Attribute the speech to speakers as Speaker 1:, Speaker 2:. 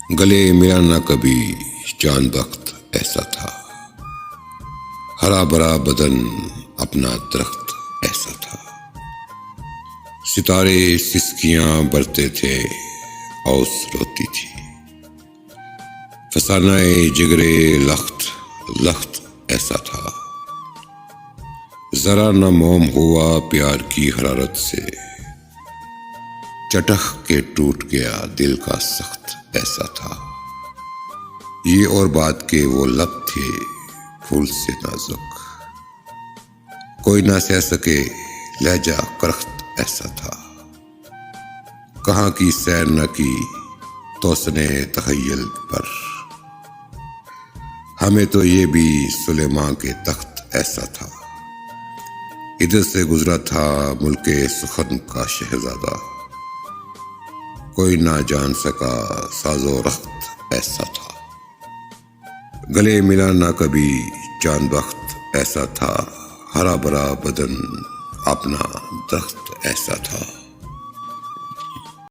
Speaker 1: گلے ملا نہ کبھی چاند وقت ایسا تھا، ہرا بھرا بدن اپنا درخت ایسا تھا، ستارے سسکیاں برتے تھے اوس روتی تھی، فسانہ جگرے لخت لخت ایسا تھا، ذرا نہ موم ہوا پیار کی حرارت سے، چٹخ کے ٹوٹ گیا دل کا سخت ایسا تھا، یہ اور بات کے وہ لب تھے پھول سے نازک، کوئی نہ سہ سکے لہجہ کرخت ایسا تھا، کہاں کی سیر نہ کی توسنے تخیل پر، ہمیں تو یہ بھی سلیماں کے تخت ایسا تھا، ادھر سے گزرا تھا ملک سخن کا شہزادہ، کوئی نہ جان سکا ساز و رخت ایسا تھا، گلے ملا نہ کبھی چاند وقت ایسا تھا، ہرا بھرا بدن اپنا درخت ایسا تھا۔